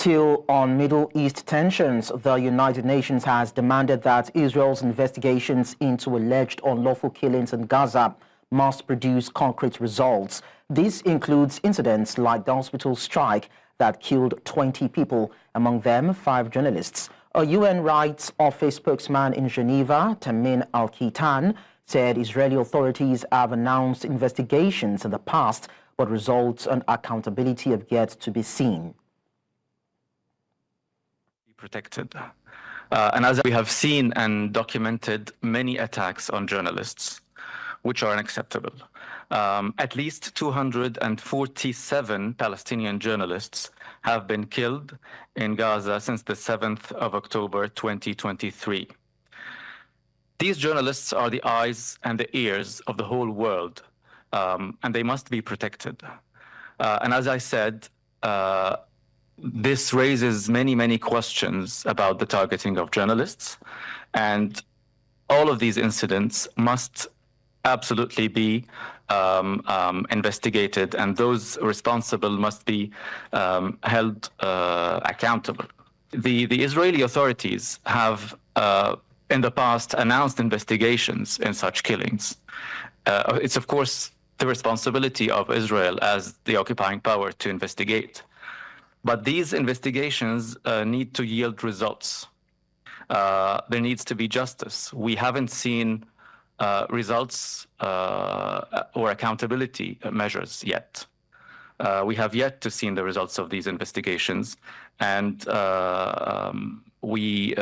Still on Middle East tensions, the United Nations has demanded that Israel's investigations into alleged unlawful killings in Gaza must produce concrete results. This includes incidents like the hospital strike that killed 20 people, among them 5 journalists. A UN Rights Office spokesman in Geneva, Thameen Al-Kheetan, said Israeli authorities have announced investigations in the past, but results and accountability have yet to be seen. Protected. And as we have seen and documented many attacks on journalists, which are unacceptable. At least 247 Palestinian journalists have been killed in Gaza since the 7th of October 2023. These journalists are the eyes and the ears of the whole world, and they must be protected. And as I said, this raises many questions about the targeting of journalists, and all of these incidents must absolutely be investigated, and those responsible must be held accountable. The Israeli authorities have in the past announced investigations in such killings. It's of course the responsibility of Israel as the occupying power to investigate. But these investigations need to yield results. There needs to be justice. We haven't seen results or accountability measures yet. We have yet to see the results of these investigations, and we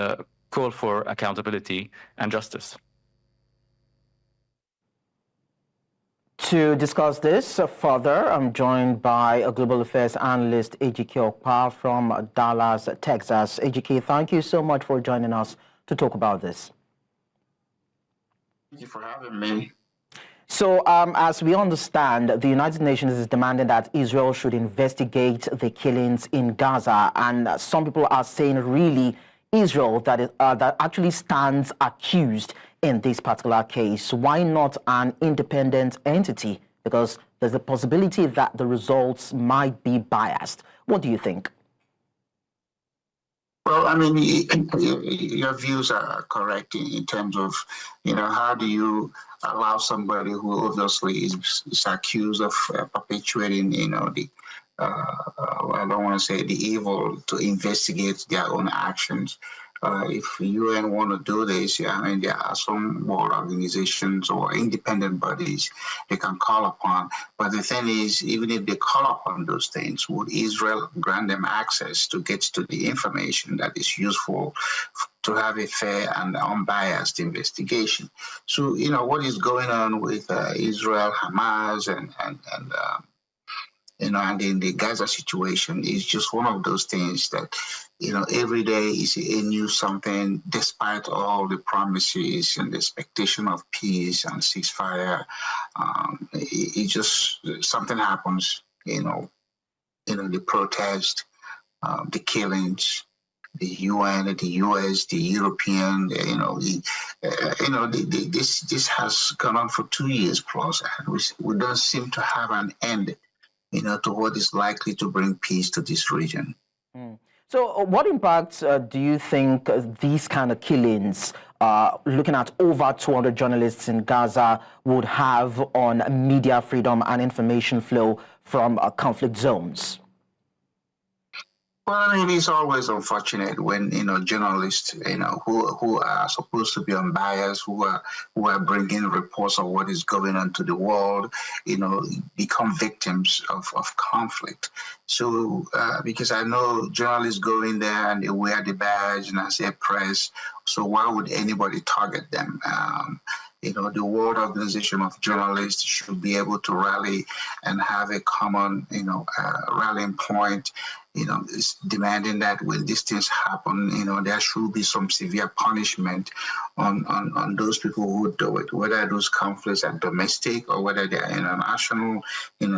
call for accountability and justice. To discuss this further, I'm joined by a global affairs analyst, Ejike Okpa from Dallas, Texas. Ejike, thank you so much for joining us to talk about this. Thank you for having me. So, as we understand, the United Nations is demanding that Israel should investigate the killings in Gaza, and some people are saying really Israel that actually stands accused in this particular case. Why not an independent entity? Because there's a possibility that the results might be biased. What do you think? Well, I mean, your views are correct in terms of, how do you allow somebody who obviously is accused of perpetuating, I don't want to say the evil, to investigate their own actions. If UN want to do this, there are some world organizations or independent bodies they can call upon. But the thing is, even if they call upon those things, would Israel grant them access to get to the information that is useful to have a fair and unbiased investigation? So, what is going on with Israel, Hamas, and in the Gaza situation is just one of those things that, every day is a new something, despite all the promises and the expectation of peace and ceasefire. It just, something happens, the protest, the killings, the UN, the US, the European, this has gone on for 2 years plus, and we don't seem to have an end to what is likely to bring peace to this region. So what impact do you think these kind of killings, looking at over 200 journalists in Gaza, would have on media freedom and information flow from conflict zones? Well, it's always unfortunate when journalists who are supposed to be unbiased, who are bringing reports of what is going on to the world, become victims of conflict. So because I know journalists go in there and they wear the badge and I say press, so why would anybody target them? The World Organization of Journalists should be able to rally and have a common, rallying point, is demanding that when these things happen, there should be some severe punishment on those people who do it, whether those conflicts are domestic or whether they are international.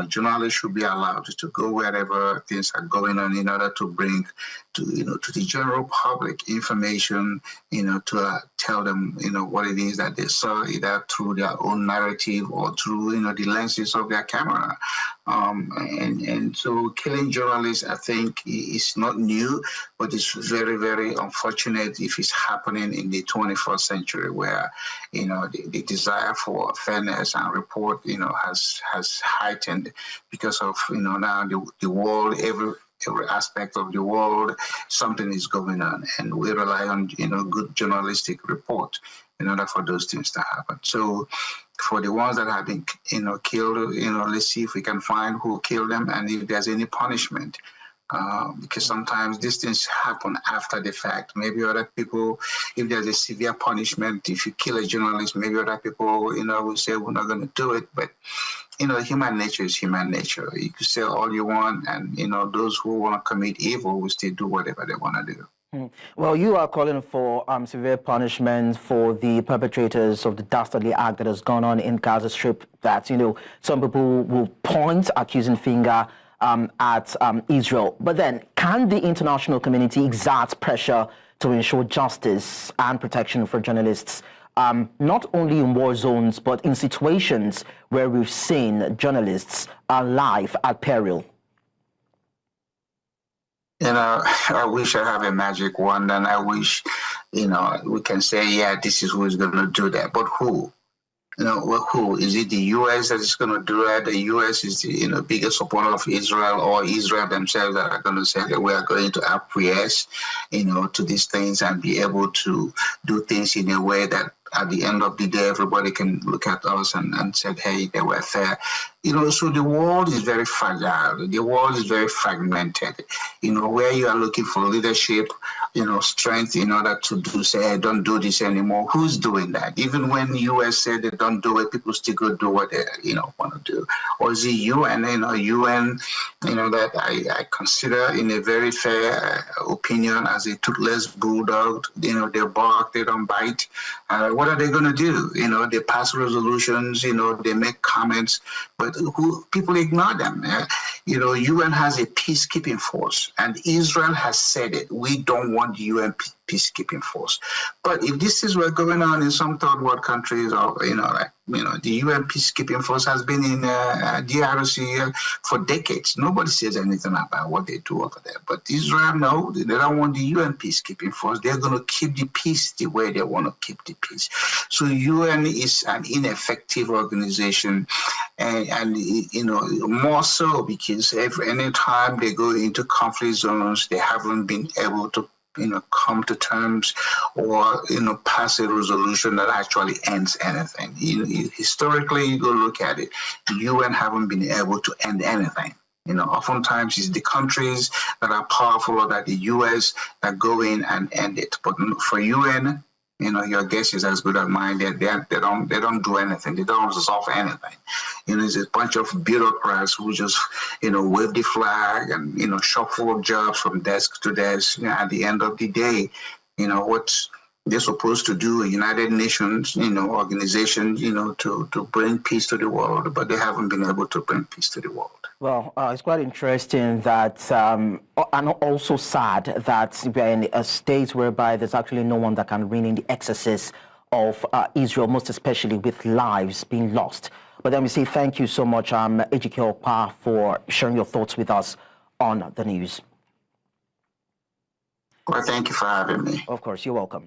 Journalists should be allowed to go wherever things are going on in order to bring to the general public information, to tell them, what it is that they saw, either through their own narrative or through, the lenses of their camera. And so killing journalists, I think, is not new, but it's very, very unfortunate if it's happening in the 21st century, where, the desire for fairness and report, has heightened because of, now the world, every aspect of the world, something is going on, and we rely on, good journalistic report in order for those things to happen. So for the ones that have been, killed, let's see if we can find who killed them and if there's any punishment. Because sometimes these things happen after the fact. Maybe other people, if there's a severe punishment, if you kill a journalist, maybe other people, will say we're not going to do it. But, human nature is human nature. You can say all you want, and, those who want to commit evil will still do whatever they want to do. Well, you are calling for severe punishment for the perpetrators of the dastardly act that has gone on in Gaza Strip, that, some people will point accusing finger at Israel. But then, can the international community exert pressure to ensure justice and protection for journalists, not only in war zones, but in situations where we've seen journalists' life at peril? I wish I have a magic wand, and I wish, we can say, yeah, this is who is going to do that. But who? Who? Is it the U.S. that is going to do that? The U.S. is the, biggest supporter of Israel, or Israel themselves that are going to say that we are going to acquiesce, to these things and be able to do things in a way that at the end of the day, everybody can look at us and say, hey, they were fair. So the world is very fragile. The world is very fragmented. Where you are looking for leadership, strength in order to say, hey, don't do this anymore. Who's doing that? Even when the U.S. said they don't do it, people still go do what they, want to do. Or is it UN, UN, that I consider in a very fair opinion as a toothless bulldog. They bark, they don't bite. What are they going to do? They pass resolutions, they make comments, but people ignore them. UN has a peacekeeping force, and Israel has said it. We don't want UN peacekeeping force. But if this is what's going on in some third world countries, or the UN peacekeeping force has been in DRC for decades. Nobody says anything about what they do over there. But Israel, no, they don't want the UN peacekeeping force. They're going to keep the peace the way they want to keep the peace. So UN is an ineffective organization, and more so because any time they go into conflict zones, they haven't been able to come to terms or, pass a resolution that actually ends anything. Historically, you go look at it, the UN haven't been able to end anything. Oftentimes it's the countries that are powerful, or that the US that go in and end it. But for UN, your guess is as good as mine. They don't do anything. They don't resolve anything. It's a bunch of bureaucrats who just, wave the flag and, shuffle jobs from desk to desk. At the end of the day, what they're supposed to do, a United Nations, organization, to bring peace to the world, but they haven't been able to bring peace to the world. Well, it's quite interesting that, and also sad that we're in a state whereby there's actually no one that can rein in the excesses of Israel, most especially with lives being lost. But then we say thank you so much, Ejike Okpa, for sharing your thoughts with us on the news. Well, thank you for having me. Of course, you're welcome.